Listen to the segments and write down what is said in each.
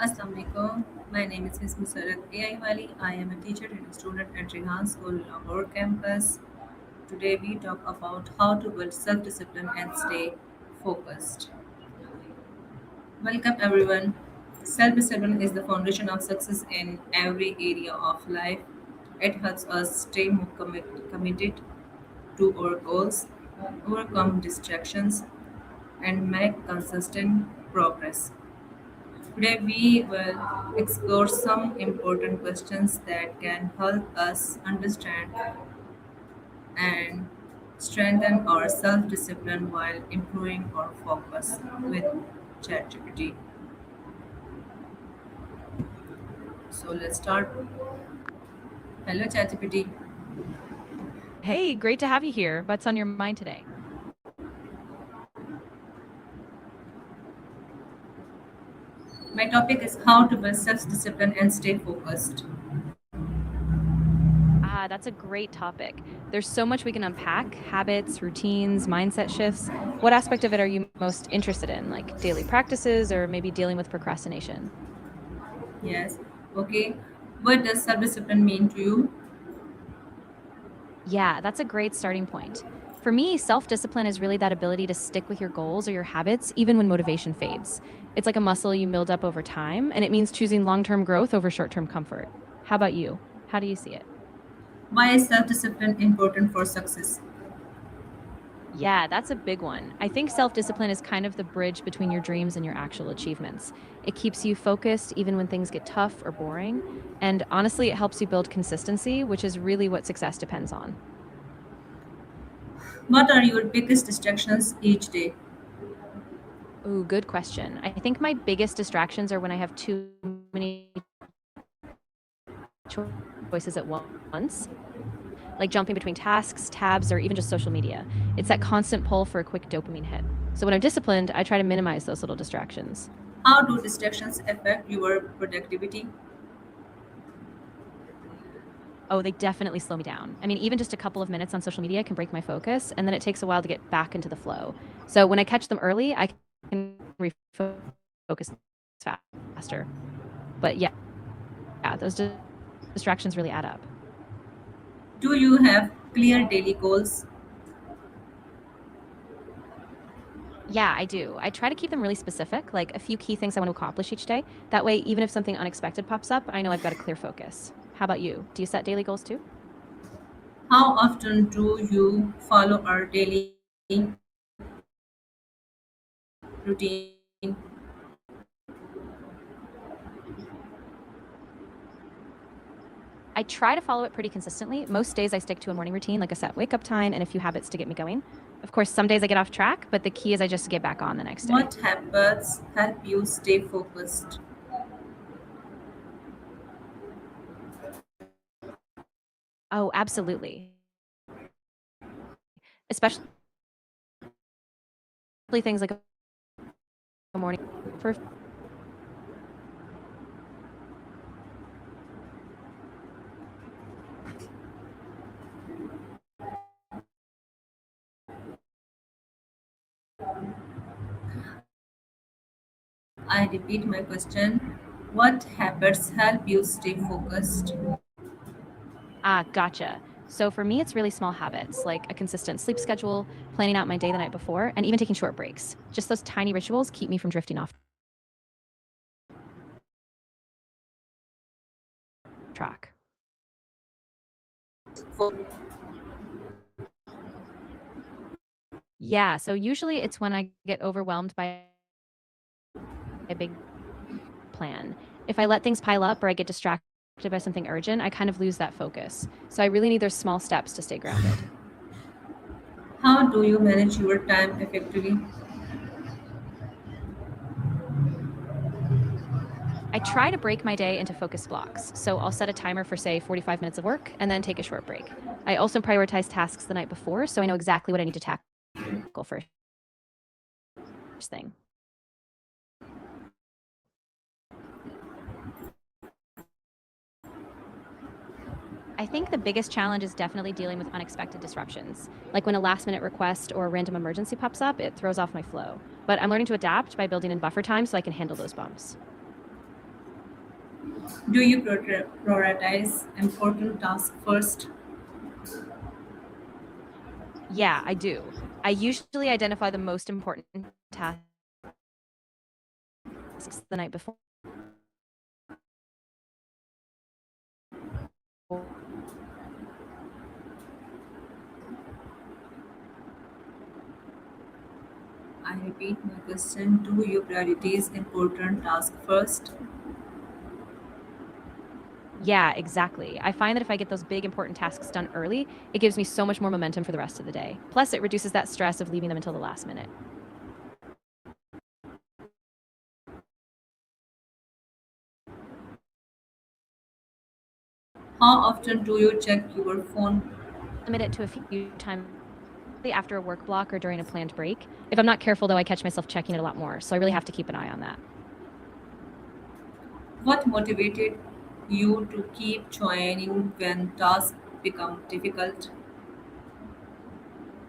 Assalamu alaikum. My name is Ms. Musarat AI Wali. I am a teacher and student at Rehan School, Lahore campus. Today we talk about how to build self-discipline and stay focused. Welcome everyone. Self-discipline is the foundation of success in every area of life. It helps us stay more committed to our goals, overcome distractions, and make consistent progress. Today, we will explore some important questions that can help us understand and strengthen our self discipline while improving our focus with ChatGPT. So, let's start. Hello, ChatGPT. Hey, great to have you here. What's on your mind today? My topic is how to build self discipline and stay focused. That's a great topic. There's so much we can unpack habits, routines, mindset shifts. What aspect of it are you most interested in, like daily practices or maybe dealing with procrastination? Yes. Okay. What does self discipline mean to you? Yeah, that's a great starting point. For me, self discipline is really that ability to stick with your goals or your habits even when motivation fades. It's like a muscle you build up over time, and it means choosing long term growth over short term comfort. How about you? How do you see it? Why is self discipline important for success? Yeah, that's a big one. I think self discipline is kind of the bridge between your dreams and your actual achievements. It keeps you focused even when things get tough or boring. And honestly, it helps you build consistency, which is really what success depends on. What are your biggest distractions each day? Ooh, good question. I think my biggest distractions are when I have too many choices at once, like jumping between tasks, tabs, or even just social media. It's that constant pull for a quick dopamine hit. So when I'm disciplined, I try to minimize those little distractions. How do distractions affect your productivity? Oh, they definitely slow me down. I mean, even just a couple of minutes on social media can break my focus, and then it takes a while to get back into the flow. So when I catch them early, I can refocus faster. But yeah, those distractions really add up. Do you have clear daily goals? Yeah, I do. I try to keep them really specific, like a few key things I want to accomplish each day. That way, even if something unexpected pops up, I know I've got a clear focus. How about you? Do you set daily goals too? How often do you follow our daily routine? I try to follow it pretty consistently. Most days I stick to a morning routine, like a set wake up time and a few habits to get me going. Of course, some days I get off track, but the key is I just get back on the next day. What habits help you stay focused? Oh, absolutely. Especially things like a morning. For I repeat my question. What habits help you stay focused? gotcha. So for me, it's really small habits like a consistent sleep schedule, planning out my day the night before, and even taking short breaks. Just those tiny rituals keep me from drifting off track. Yeah, so usually it's when I get overwhelmed by a big plan. If I let things pile up or I get distracted by something urgent, I kind of lose that focus. So I really need those small steps to stay grounded. How do you manage your time effectively? I try to break my day into focus blocks. So I'll set a timer for, say, 45 minutes of work and then take a short break. I also prioritize tasks the night before so I know exactly what I need to tackle first thing. I think the biggest challenge is definitely dealing with unexpected disruptions. Like when a last minute request or a random emergency pops up, it throws off my flow. But I'm learning to adapt by building in buffer time so I can handle those bumps. Do you prioritize important tasks first? Yeah, I do. I usually identify the most important tasks the night before. I repeat my question. Do you prioritize important tasks first? Yeah, exactly. I find that if I get those big important tasks done early, it gives me so much more momentum for the rest of the day. Plus, it reduces that stress of leaving them until the last minute. How often do you check your phone? Limit it to a few times after a work block or during a planned break. If I'm not careful, though, I catch myself checking it a lot more. So I really have to keep an eye on that. What motivated you to keep trying when tasks become difficult?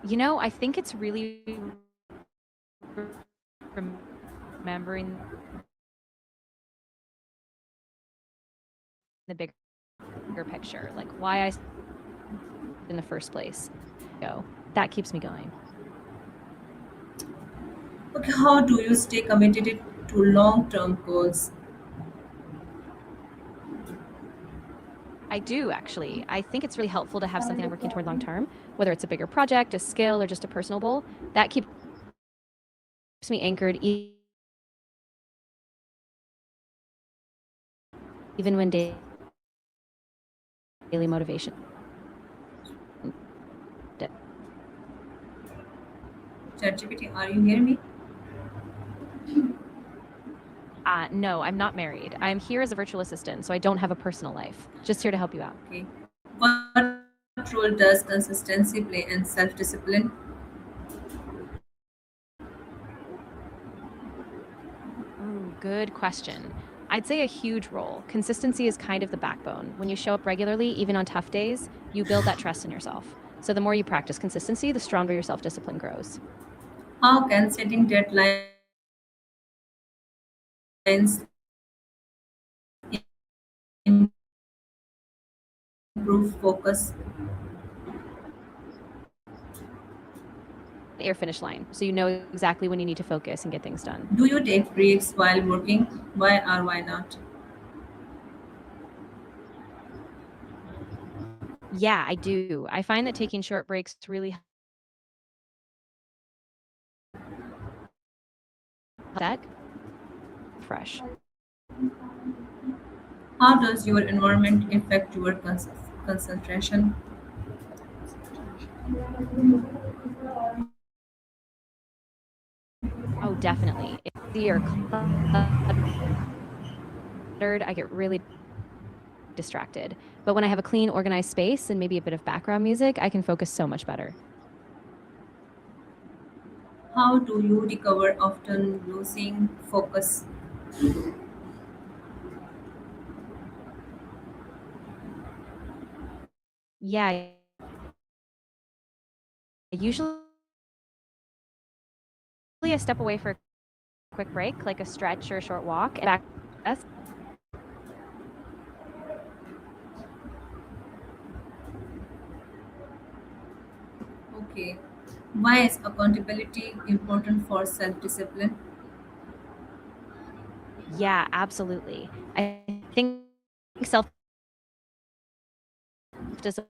I think it's really remembering the bigger picture, like why I in the first place. Go. That keeps me going. Okay, how do you stay committed to long-term goals? I do actually. I think it's really helpful to have something I'm working toward long term, whether it's a bigger project, a skill, or just a personal goal. That keeps me anchored even when daily motivation. ChatGPT, are you hearing me? No, I'm not married. I'm here as a virtual assistant, so I don't have a personal life. Just here to help you out. Okay. What role does consistency play in self-discipline? Ooh, good question. I'd say a huge role. Consistency is kind of the backbone. When you show up regularly, even on tough days, you build that trust in yourself. So the more you practice consistency, the stronger your self discipline grows. How can setting deadlines improve focus? Air finish line, so you know exactly when you need to focus and get things done. Do you take breaks while working? Why or why not? Yeah, I do. I find that taking short breaks really that fresh. How does your environment affect your concentration? Oh, definitely. If you're cluttered, I get really distracted. But when I have a clean, organized space and maybe a bit of background music, I can focus so much better. How do you recover after losing focus? Yeah, usually I step away for a quick break, like a stretch or a short walk, and back. Okay. Why is accountability important for self discipline? Yeah, absolutely. I think self discipline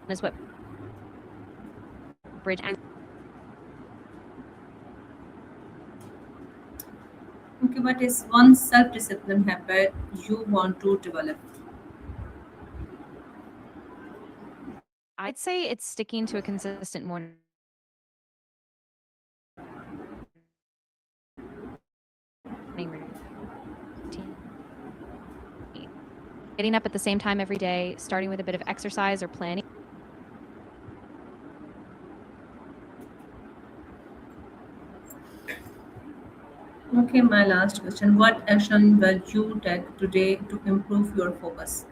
is what bridge. Okay, what is one self discipline habit you want to develop? I'd say it's sticking to a consistent morning routine. Getting up at the same time every day, starting with a bit of exercise or planning. Okay, my last question. What action will you take today to improve your focus?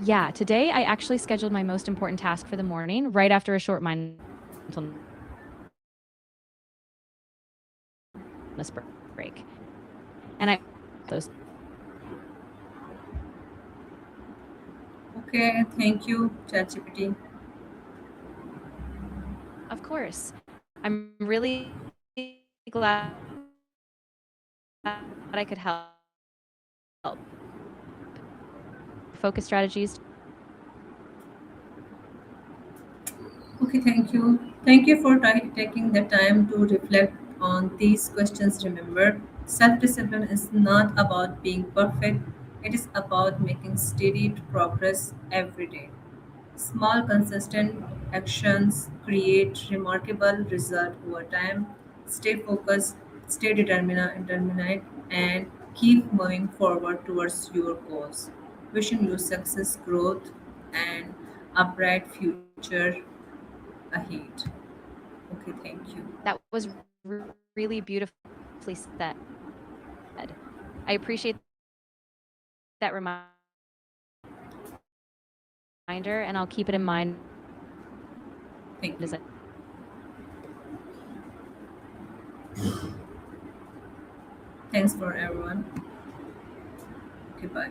Yeah, today I actually scheduled my most important task for the morning right after a short mindfulness break. And I those Okay, thank you, ChatGPT. of course. I'm really glad I could help. Focus strategies. Okay, thank you. Thank you for taking the time to reflect on these questions. Remember, self discipline is not about being perfect, it is about making steady progress every day. Small, consistent actions create remarkable result over time. Stay focused, stay determined, and keep moving forward towards your goals. Wishing you success, growth, and a bright future ahead. Okay, thank you. That was really beautifully said. I appreciate that reminder, and I'll keep it in mind Thank as you. I Thanks for everyone. Okay, bye.